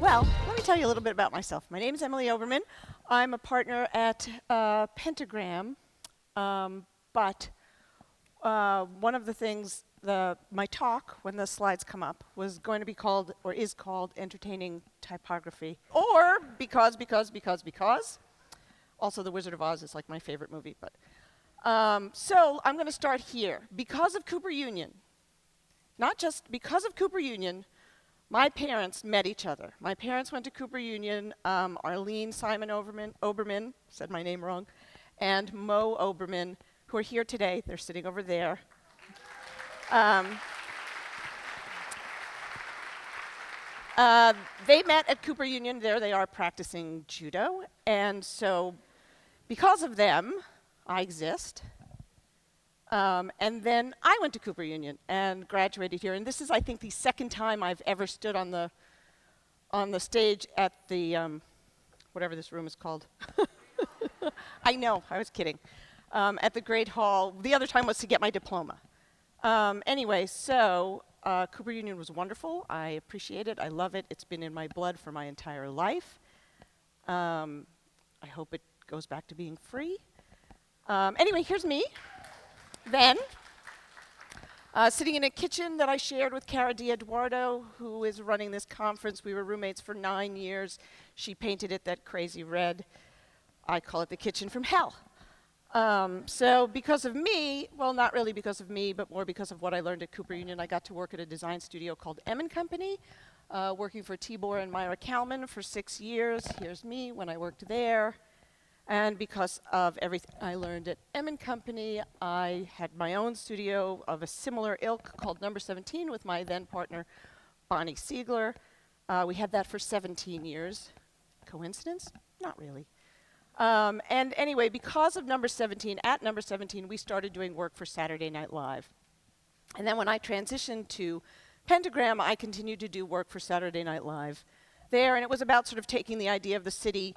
Well, let me tell you a little bit about myself. My name is Emily Oberman. I'm a partner at Pentagram, but one of the things, my talk, when the slides come up, was going to be called, or is called, Entertaining Typography. Or because. Also, The Wizard of Oz is like my favorite movie. But so I'm going to start here. Because of Cooper Union, not just because of Cooper Union, my parents met each other. My parents went to Cooper Union. Arlene Simon Oberman, said my name wrong, and Mo Oberman, who are here today. They're sitting over there. They met at Cooper Union. There they are practicing judo. And so because of them, I exist. And then I went to Cooper Union and graduated here. And this is, I think, the second time I've ever stood on the stage at the, whatever this room is called. I know, I was kidding. At the Great Hall. The other time was to get my diploma. Anyway, so Cooper Union was wonderful. I appreciate it. I love it. It's been in my blood for my entire life. I hope it goes back to being free. Anyway, here's me. Then, sitting in a kitchen that I shared with Cara D'Eduardo, who is running this conference. We were roommates for 9 years. She painted it that crazy red. I call it the kitchen from hell. So because of me, well, not really because of me, but more because of what I learned at Cooper Union, I got to work at a design studio called M&Co, working for Tibor and Myra Kalman for 6 years. Here's me when I worked there. And because of everything I learned at M&Co, I had my own studio of a similar ilk called Number 17 with my then partner, Bonnie Siegler. We had that for 17 years. Coincidence? Not really. And anyway, because of Number 17, at Number 17, we started doing work for Saturday Night Live. And then when I transitioned to Pentagram, I continued to do work for Saturday Night Live there. And it was about sort of taking the idea of the city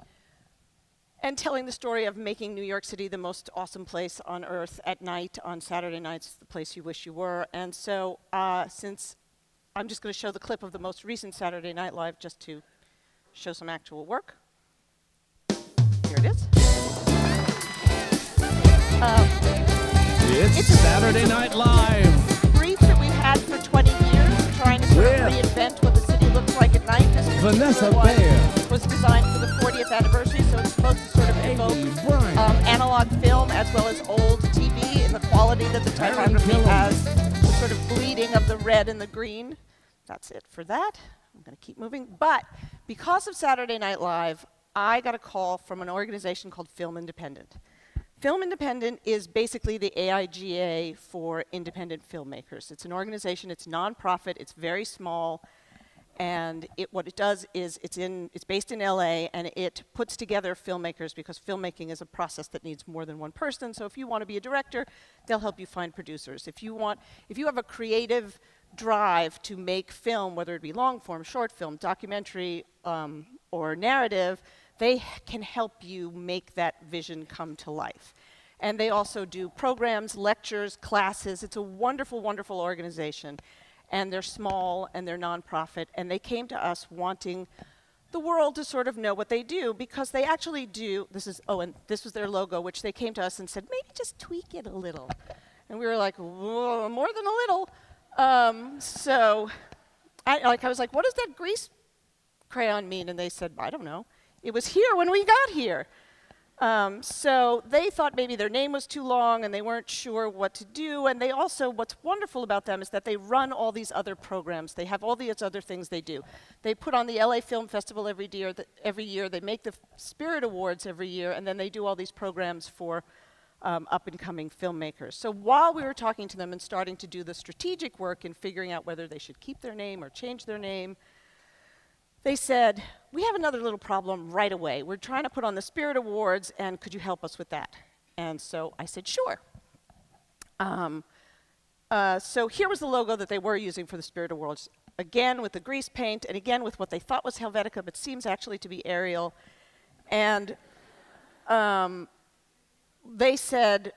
and telling the story of making New York City the most awesome place on earth at night, on Saturday nights, the place you wish you were. And so since I'm just going to show the clip of the most recent Saturday Night Live just to show some actual work. Here it is. It's Saturday Night Live. Brief that we've had for 20 years, trying to sort of reinvent what the city looks like at night. This Vanessa one Bayer was designed for the 40th anniversary, so it's supposed to sort of evoke analog film as well as old TV in the quality that the typography has, the sort of bleeding of the red and the green. That's it for that. I'm going to keep moving. But because of Saturday Night Live, I got a call from an organization called Film Independent. Film Independent is basically the AIGA for independent filmmakers. It's an organization, it's nonprofit, it's very small, and what it does is it's based in LA, and it puts together filmmakers because filmmaking is a process that needs more than one person. So if you want to be a director, they'll help you find producers. If you have a creative drive to make film, whether it be long form, short film, documentary, or narrative, they can help you make that vision come to life. And they also do programs, lectures, classes. It's a wonderful, wonderful organization. And they're small and they're nonprofit. And they came to us wanting the world to sort of know what they do, because they actually do. And this was their logo, which they came to us and said, maybe just tweak it a little. And we were like, whoa, more than a little. So I was like, what does that grease crayon mean? And they said, I don't know. It was here when we got here. So they thought maybe their name was too long and they weren't sure what to do. And they also, what's wonderful about them is that they run all these other programs. They have all these other things they do. They put on the LA Film Festival every year. They make the Spirit Awards every year. And then they do all these programs for up-and-coming filmmakers. So while we were talking to them and starting to do the strategic work in figuring out whether they should keep their name or change their name, they said, we have another little problem right away. We're trying to put on the Spirit Awards, and could you help us with that? And so I said, sure. So here was the logo that they were using for the Spirit Awards. Again, with the grease paint, and again with what they thought was Helvetica, but seems actually to be Arial. And they said,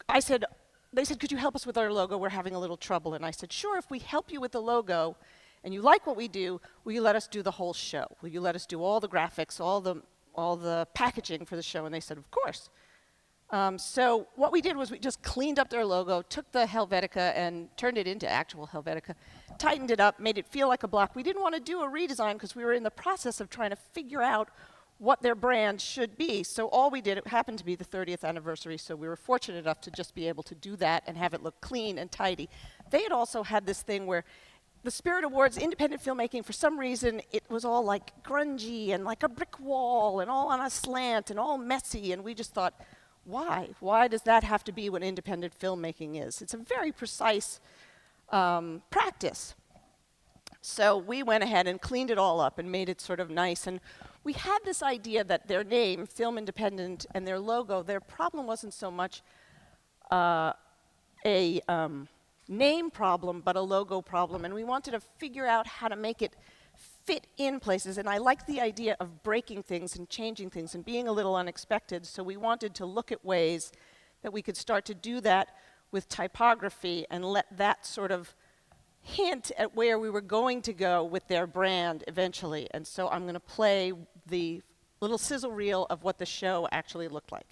could you help us with our logo? We're having a little trouble. And I said, sure, if we help you with the logo, and you like what we do, will you let us do the whole show? Will you let us do all the graphics, all the packaging for the show? And they said, of course. So what we did was we just cleaned up their logo, took the Helvetica and turned it into actual Helvetica, tightened it up, made it feel like a block. We didn't want to do a redesign because we were in the process of trying to figure out what their brand should be. So all we did, it happened to be the 30th anniversary, so we were fortunate enough to just be able to do that and have it look clean and tidy. They had also had this thing where the Spirit Awards, independent filmmaking, for some reason, it was all like grungy and like a brick wall and all on a slant and all messy, and we just thought, why? Why does that have to be what independent filmmaking is? It's a very precise practice. So we went ahead and cleaned it all up and made it sort of nice. And we had this idea that their name, Film Independent, and their logo, their problem wasn't so much a name problem, but a logo problem. And we wanted to figure out how to make it fit in places, and I like the idea of breaking things and changing things and being a little unexpected, so we wanted to look at ways that we could start to do that with typography and let that sort of hint at where we were going to go with their brand eventually. And so I'm going to play the little sizzle reel of what the show actually looked like.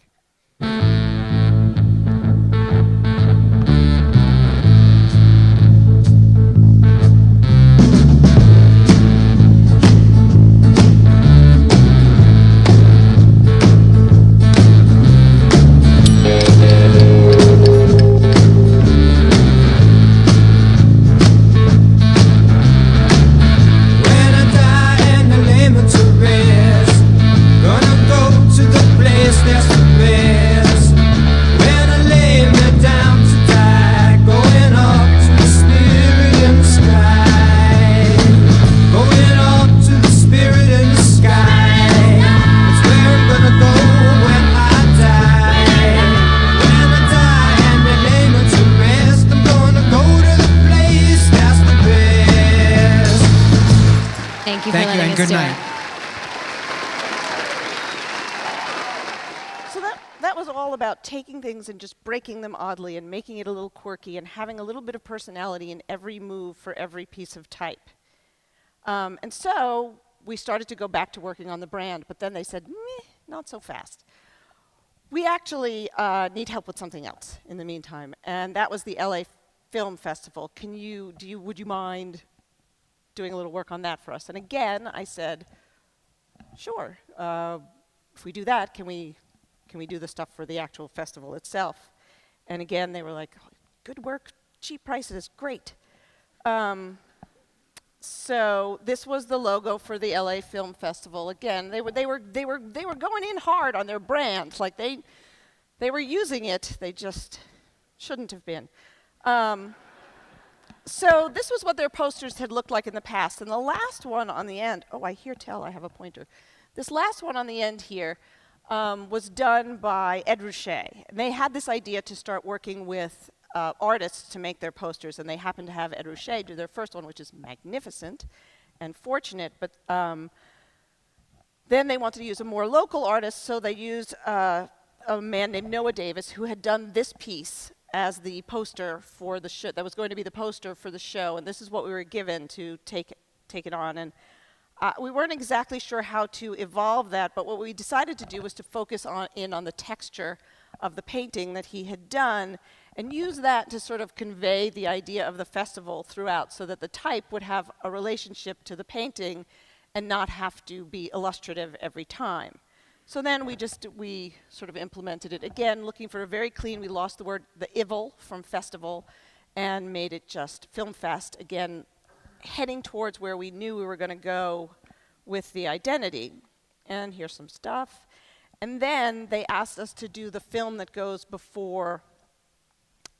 Good night. So that was all about taking things and just breaking them oddly and making it a little quirky and having a little bit of personality in every move for every piece of type. And so we started to go back to working on the brand, but then they said, meh, not so fast. We actually need help with something else in the meantime, and that was the LA Film Festival. Would you mind doing a little work on that for us? And again, I said, sure. If we do that, can we do the stuff for the actual festival itself? And again, they were like, good work, cheap prices, great. So this was the logo for the LA Film Festival. Again, they were going in hard on their brand, like they were using it. They just shouldn't have been. So this was what their posters had looked like in the past. And the last one on the end, oh, I hear tell, I have a pointer. This last one on the end here was done by Ed Ruscha. They had this idea to start working with artists to make their posters, and they happened to have Ed Ruscha do their first one, which is magnificent and fortunate. But then they wanted to use a more local artist, so they used a man named Noah Davis, who had done this piece as the poster for the show. That was going to be the poster for the show, and this is what we were given to take it on. And we weren't exactly sure how to evolve that, but what we decided to do was to focus on the texture of the painting that he had done and use that to sort of convey the idea of the festival throughout, so that the type would have a relationship to the painting and not have to be illustrative every time. So then we sort of implemented it. Again, looking for a very clean, we lost the "ivil" from festival and made it just Film Fest. Again, heading towards where we knew we were going to go with the identity. And here's some stuff. And then they asked us to do the film that goes before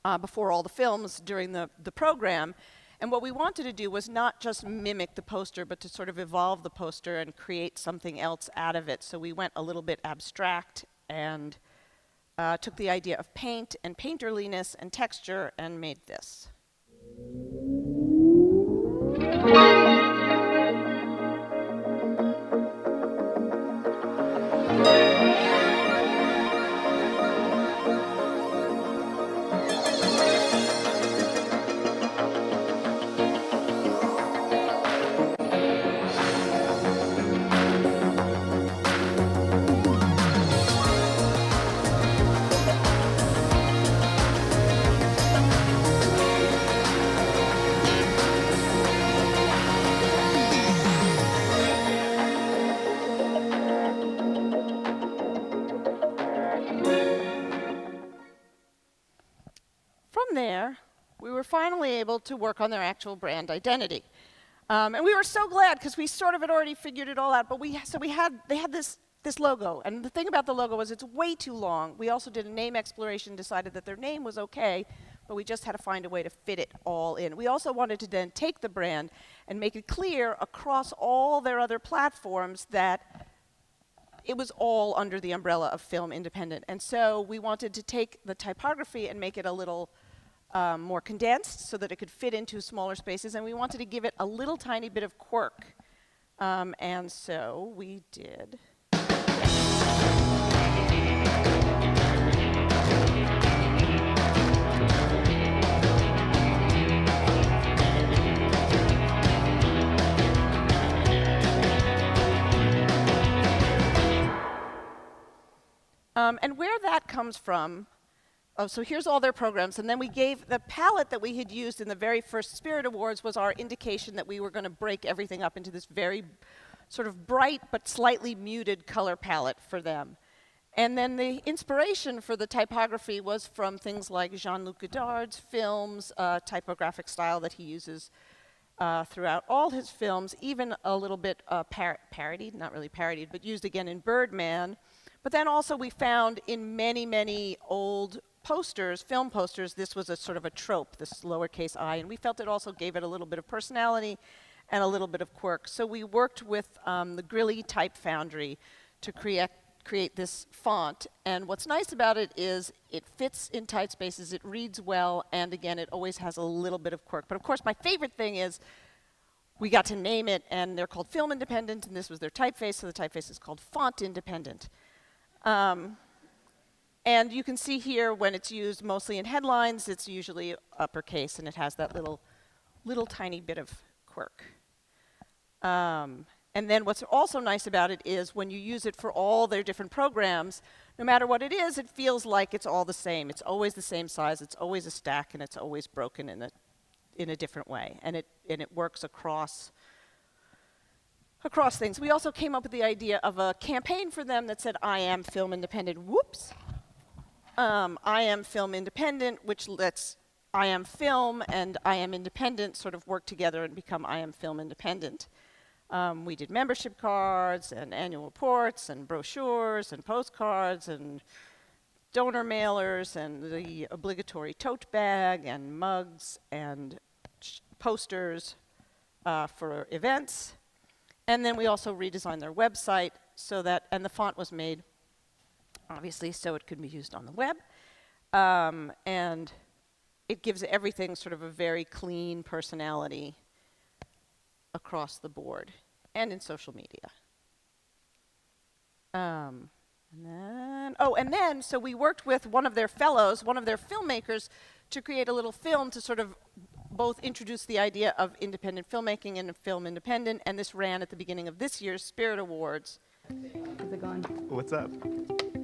all the films during the program. And what we wanted to do was not just mimic the poster, but to sort of evolve the poster and create something else out of it. So we went a little bit abstract and took the idea of paint and painterliness and texture and made this. were finally able to work on their actual brand identity. And we were so glad because we sort of had already figured it all out. But they had this logo. And the thing about the logo was it's way too long. We also did a name exploration, decided that their name was okay, but we just had to find a way to fit it all in. We also wanted to then take the brand and make it clear across all their other platforms that it was all under the umbrella of Film Independent. And so we wanted to take the typography and make it a little more condensed so that it could fit into smaller spaces, and we wanted to give it a little tiny bit of quirk. And so we did. And where that comes from, so here's all their programs, and then we gave the palette that we had used in the very first Spirit Awards was our indication that we were going to break everything up into this very sort of bright but slightly muted color palette for them. And then the inspiration for the typography was from things like Jean-Luc Godard's films, typographic style that he uses throughout all his films, even a little bit parodied, not really parodied, but used again in Birdman. But then also we found in many, many old posters, film posters, this was a sort of a trope, this lowercase I, and we felt it also gave it a little bit of personality and a little bit of quirk. So we worked with the Grilly Type Foundry to create this font, and what's nice about it is it fits in tight spaces, it reads well, and again, it always has a little bit of quirk. But of course, my favorite thing is we got to name it, and they're called Film Independent, and this was their typeface, so the typeface is called Font Independent. And you can see here when it's used mostly in headlines, it's usually uppercase, and it has that little tiny bit of quirk. And then what's also nice about it is when you use it for all their different programs, no matter what it is, it feels like it's all the same. It's always the same size, it's always a stack, and it's always broken in a different way. And it works across things. We also came up with the idea of a campaign for them that said, I am Film Independent. Whoops. I am Film Independent, which lets I am Film and I am Independent sort of work together and become I am Film Independent. We did membership cards and annual reports and brochures and postcards and donor mailers and the obligatory tote bag and mugs and posters for events. And then we also redesigned their website so that, and the font was made, obviously, so it could be used on the web. And it gives everything sort of a very clean personality across the board and in social media. And then, so we worked with one of their fellows, one of their filmmakers, to create a little film to sort of both introduce the idea of independent filmmaking and Film Independent, and this ran at the beginning of this year's Spirit Awards. How's it going? What's up?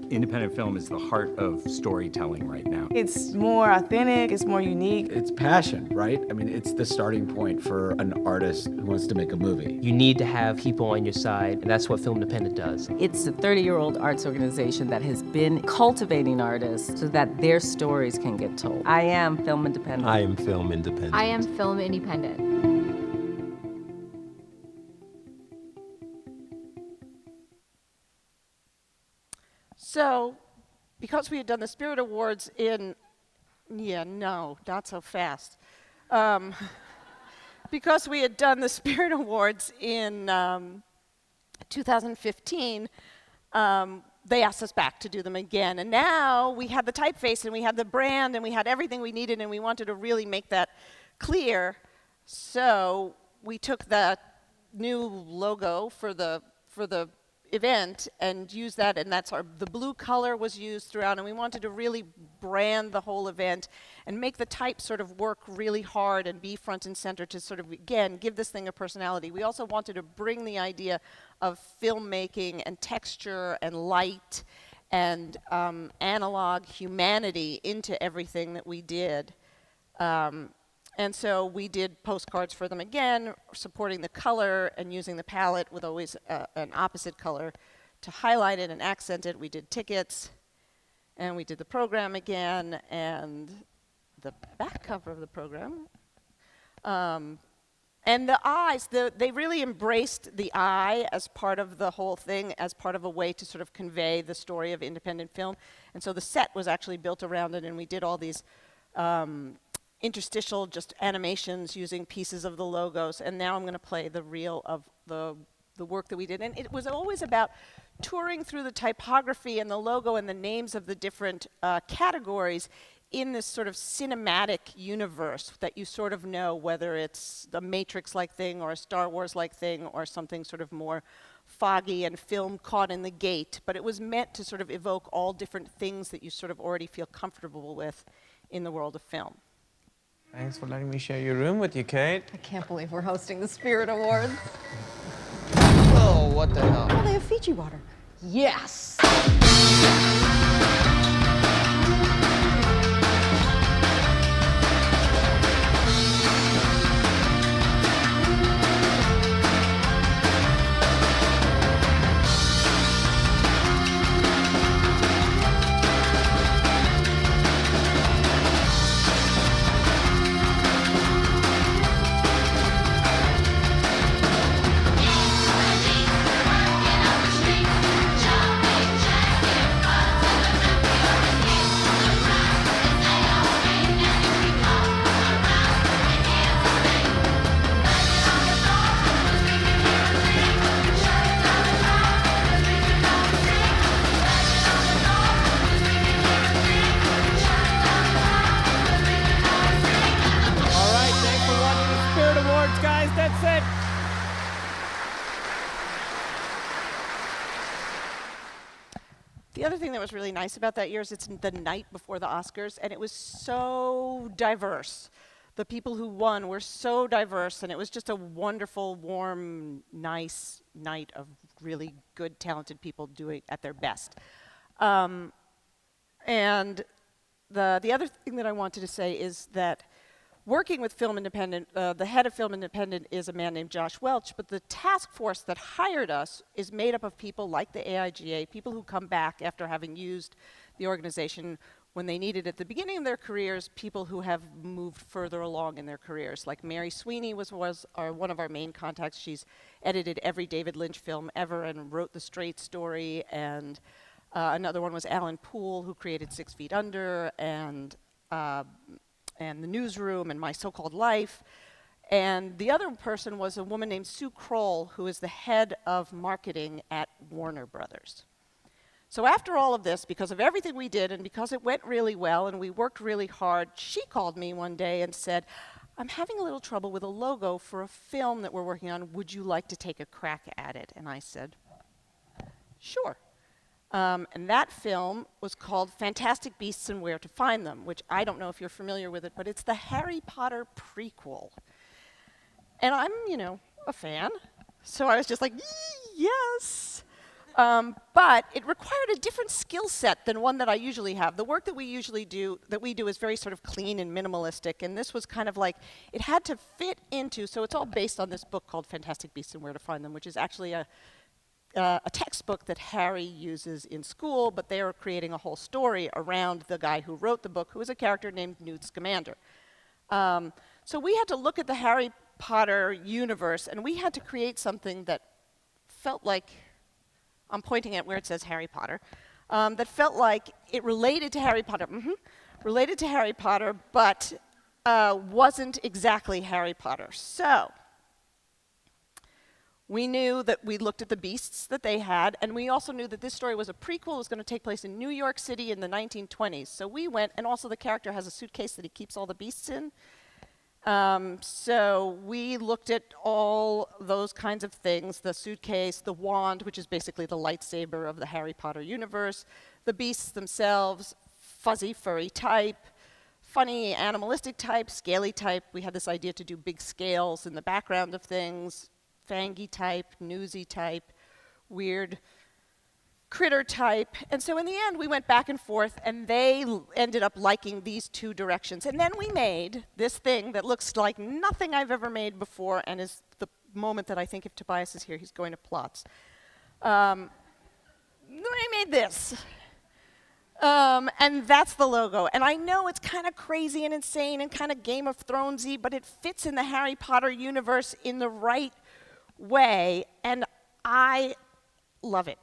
Independent film is the heart of storytelling right now. It's more authentic, it's more unique. It's passion, right? I mean, it's the starting point for an artist who wants to make a movie. You need to have people on your side, and that's what Film Independent does. It's a 30-year-old arts organization that has been cultivating artists so that their stories can get told. I am Film Independent. I am Film Independent. I am Film Independent. So, because we had done the Spirit Awards in, not so fast. Because we had done the Spirit Awards in 2015, they asked us back to do them again. And now we had the typeface and we had the brand and we had everything we needed, and we wanted to really make that clear. So we took that new logo for the event and used that, and the blue color was used throughout, and we wanted to really brand the whole event and make the type sort of work really hard and be front and center to sort of, again, give this thing a personality. We also wanted to bring the idea of filmmaking and texture and light and analog humanity into everything that we did. And so we did postcards for them again, supporting the color and using the palette with always an opposite color to highlight it and accent it. We did tickets, and we did the program again, and the back cover of the program. And the eyes, they really embraced the eye as part of the whole thing, as part of a way to sort of convey the story of independent film. And so the set was actually built around it, and we did all these interstitial just animations using pieces of the logos. And now I'm going to play the reel of the work that we did. And it was always about touring through the typography and the logo and the names of the different categories in this sort of cinematic universe that you sort of know whether it's a Matrix-like thing or a Star Wars-like thing or something sort of more foggy and film caught in the gate. But it was meant to sort of evoke all different things that you sort of already feel comfortable with in the world of film. Thanks for letting me share your room with you, Kate. I can't believe we're hosting the Spirit Awards. Oh, what the hell? Oh, they have Fiji water. Yes! The other thing that was really nice about that year is it's the night before the Oscars, and it was so diverse. The people who won were so diverse, and it was just a wonderful, warm, nice night of really good, talented people doing at their best. And the other thing that I wanted to say is that working with Film Independent, the head of Film Independent is a man named Josh Welch, but the task force that hired us is made up of people like the AIGA, people who come back after having used the organization when they needed it at the beginning of their careers, people who have moved further along in their careers. Like Mary Sweeney was one of our main contacts. She's edited every David Lynch film ever and wrote The Straight Story. And another one was Alan Poole, who created 6 Feet Under and The Newsroom and My So-Called Life. And the other person was a woman named Sue Kroll, who is the head of marketing at Warner Brothers. So after all of this, because of everything we did and because it went really well and we worked really hard, she called me one day and said, I'm having a little trouble with a logo for a film that we're working on. Would you like to take a crack at it? And I said, sure. And that film was called Fantastic Beasts and Where to Find Them, which I don't know if you're familiar with it, but it's the Harry Potter prequel. And I'm, a fan. So I was just like, yes. But it required a different skill set than one that I usually have. The work that we do is very sort of clean and minimalistic, and this was kind of like, it had to fit into, so it's all based on this book called Fantastic Beasts and Where to Find Them, which is actually a textbook that Harry uses in school, but they are creating a whole story around the guy who wrote the book, who is a character named Newt Scamander. So we had to look at the Harry Potter universe, and we had to create something that felt like, I'm pointing at where it says Harry Potter, that felt like it related to Harry Potter, but wasn't exactly Harry Potter. So we knew that we looked at the beasts that they had, and we also knew that this story was a prequel. It was going to take place in New York City in the 1920s. So we went, and also the character has a suitcase that he keeps all the beasts in. So we looked at all those kinds of things, the suitcase, the wand, which is basically the lightsaber of the Harry Potter universe, the beasts themselves, fuzzy, furry type, funny, animalistic type, scaly type. We had this idea to do big scales in the background of things, fangy type, newsy type, weird critter type. And so in the end, we went back and forth, and they ended up liking these two directions. And then we made this thing that looks like nothing I've ever made before, and is the moment that I think if Tobias is here, he's going to plots. We made this. And that's the logo. And I know it's kind of crazy and insane and kind of Game of Thronesy, but it fits in the Harry Potter universe in the right way, and I love it.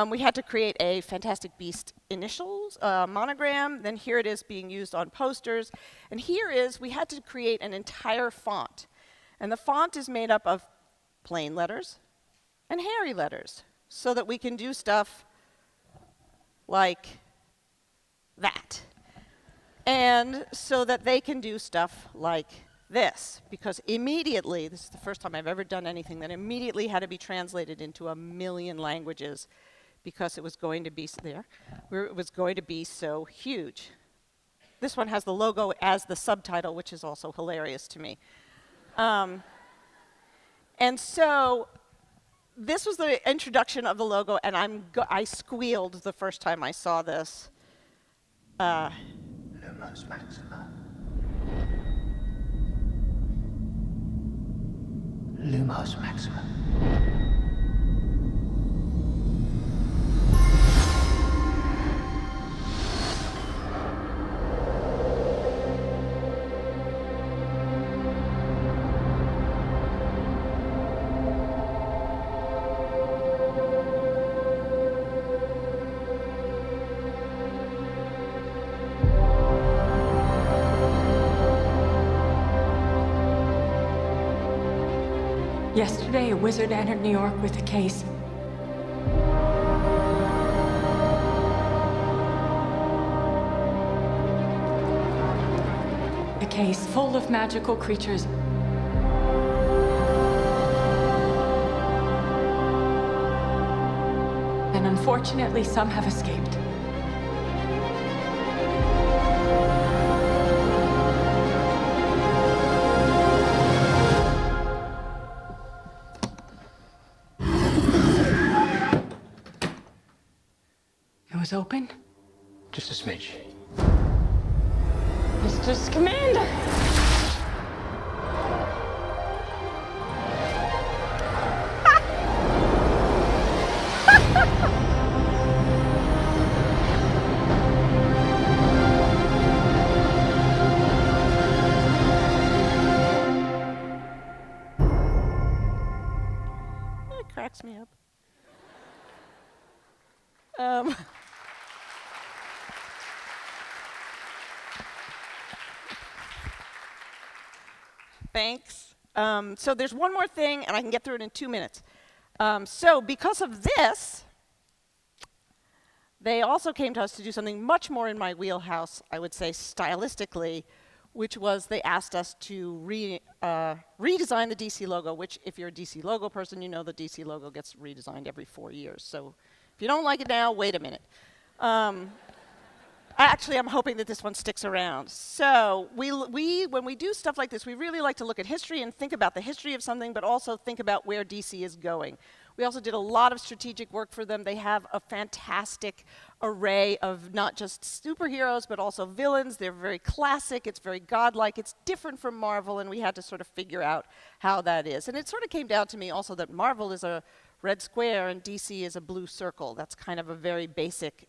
We had to create a Fantastic Beast initials monogram. Then here it is being used on posters. And here is, we had to create an entire font. And the font is made up of plain letters and Harry letters so that we can do stuff like that. And so that they can do stuff like this. Because immediately, this is the first time I've ever done anything that immediately had to be translated into 1 million languages because it was going to be there, where it was going to be so huge. This one has the logo as the subtitle, which is also hilarious to me. And so this was the introduction of the logo, and I squealed the first time I saw this. Lumos Maxima. Lumos Maxima. Yesterday, a wizard entered New York with a case. A case full of magical creatures. And unfortunately, some have escaped. Open? Just a smidge. Mr. Scamander! It cracks me up. Thanks. So there's one more thing, and I can get through it in 2 minutes. So because of this, they also came to us to do something much more in my wheelhouse, I would say stylistically, which was they asked us to redesign the DC logo, which if you're a DC logo person, you know the DC logo gets redesigned every 4 years. So if you don't like it now, wait a minute. Actually, I'm hoping that this one sticks around. So when we do stuff like this, we really like to look at history and think about the history of something, but also think about where DC is going. We also did a lot of strategic work for them. They have a fantastic array of not just superheroes, but also villains. They're very classic. It's very godlike. It's different from Marvel, and we had to sort of figure out how that is. And it sort of came down to me also that Marvel is a red square and DC is a blue circle. That's kind of a very basic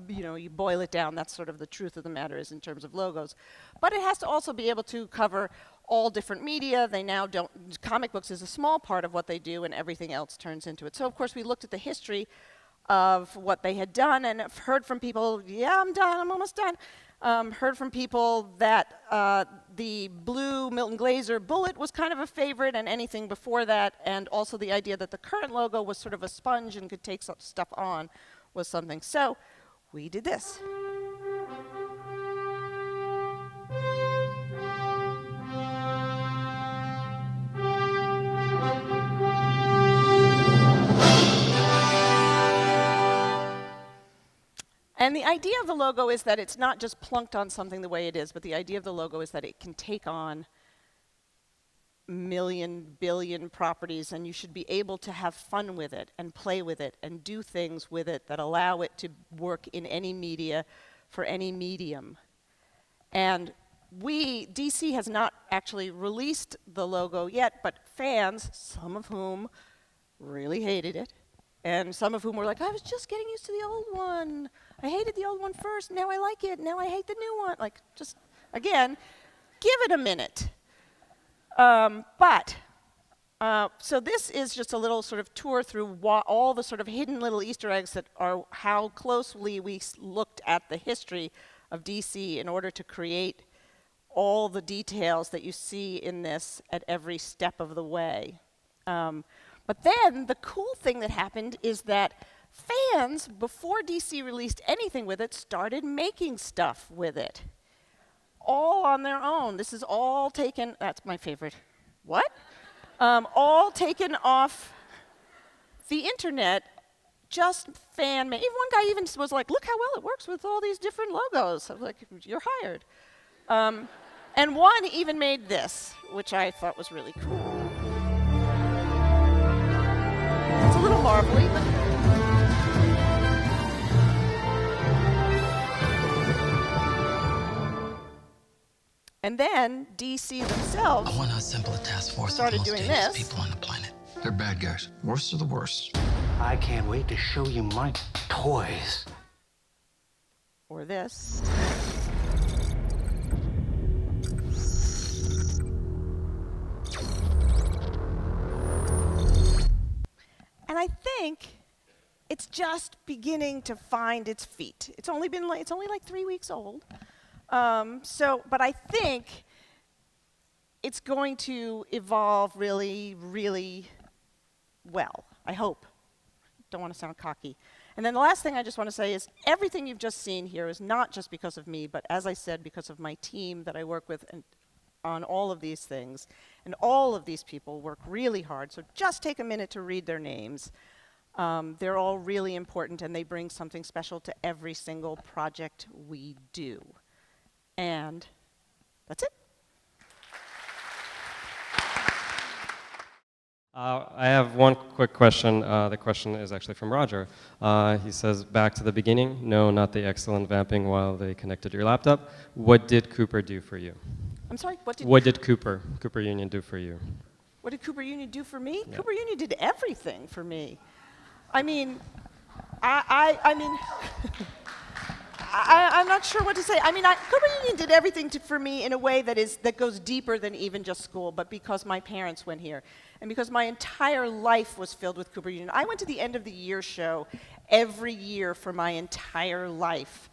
you boil it down, that's sort of the truth of the matter is in terms of logos. But it has to also be able to cover all different media. They now don't, comic books is a small part of what they do and everything else turns into it. So of course we looked at the history of what they had done and I've heard from people, yeah, I'm done, I'm almost done. Heard from people that the blue Milton Glaser bullet was kind of a favorite and anything before that, and also the idea that the current logo was sort of a sponge and could take some stuff on was something. So we did this. And the idea of the logo is that it's not just plunked on something the way it is, but the idea of the logo is that it can take on million, billion properties, and you should be able to have fun with it and play with it and do things with it that allow it to work in any media for any medium. And DC has not actually released the logo yet, but fans, some of whom really hated it, And some of whom were like, I was just getting used to the old one. I hated the old one first, now I like it, now I hate the new one. Like, just, again, give it a minute. So this is just a little sort of tour through all the sort of hidden little Easter eggs that are how closely we looked at the history of DC in order to create all the details that you see in this at every step of the way. But then the cool thing that happened is that fans, before DC released anything with it, started making stuff with it. All on their own. This is all taken, that's my favorite. What? All taken off the internet, just fan-made. Even one guy even was like, look how well it works with all these different logos. I was like, you're hired. And one even made this, which I thought was really cool. It's a little marbly, but... And then DC themselves I want to assemble a task force started of the most doing dangerous this. people on the planet. They're bad guys. Worst of the worst. I can't wait to show you my toys. Or this. And I think it's just beginning to find its feet. It's only like 3 weeks old. But I think it's going to evolve really, really well. I hope. Don't want to sound cocky. And then the last thing I just want to say is everything you've just seen here is not just because of me, but as I said, because of my team that I work with on all of these things. And all of these people work really hard, so just take a minute to read their names. They're all really important, and they bring something special to every single project we do. And that's it. I have one quick question. The question is actually from Roger. He says, back to the beginning. No, not the excellent vamping while they connected your laptop. What did Cooper do for you? I'm sorry, what did Cooper Union do for you? What did Cooper Union do for me? Yeah. Cooper Union did everything for me. I mean, I mean, I'm not sure what to say. I mean, Cooper Union did everything for me in a way that goes deeper than even just school, but because my parents went here, and because my entire life was filled with Cooper Union. I went to the end of the year show every year for my entire life.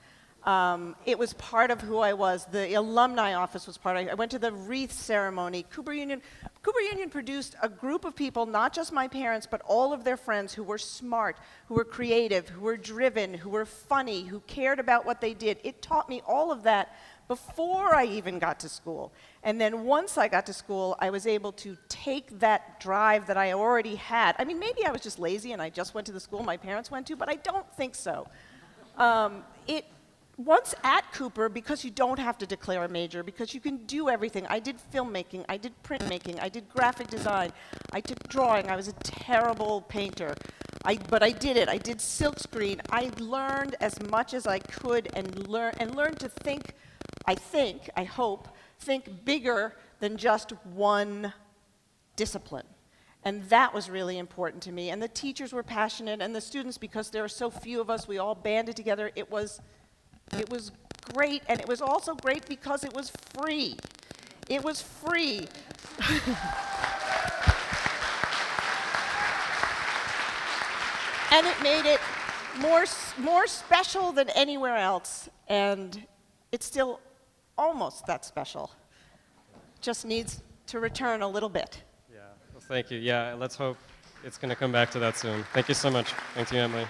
It was part of who I was. The alumni office was part of it. I went to the wreath ceremony. Cooper Union produced a group of people, not just my parents, but all of their friends who were smart, who were creative, who were driven, who were funny, who cared about what they did. It taught me all of that before I even got to school. And then once I got to school, I was able to take that drive that I already had. I mean, maybe I was just lazy and I just went to the school my parents went to, but I don't think so. Once at Cooper, because you don't have to declare a major, because you can do everything. I did filmmaking, I did printmaking, I did graphic design, I took drawing. I was a terrible painter, but I did it. I did silkscreen. I learned as much as I could and learned to think, I hope, think bigger than just one discipline. And that was really important to me. And the teachers were passionate, and the students, because there are so few of us, we all banded together. It was great, and it was also great because it was free. It was free. And it made it more special than anywhere else, and it's still almost that special. Just needs to return a little bit. Yeah, well, thank you. Yeah, let's hope it's going to come back to that soon. Thank you so much. Thank you, Emily.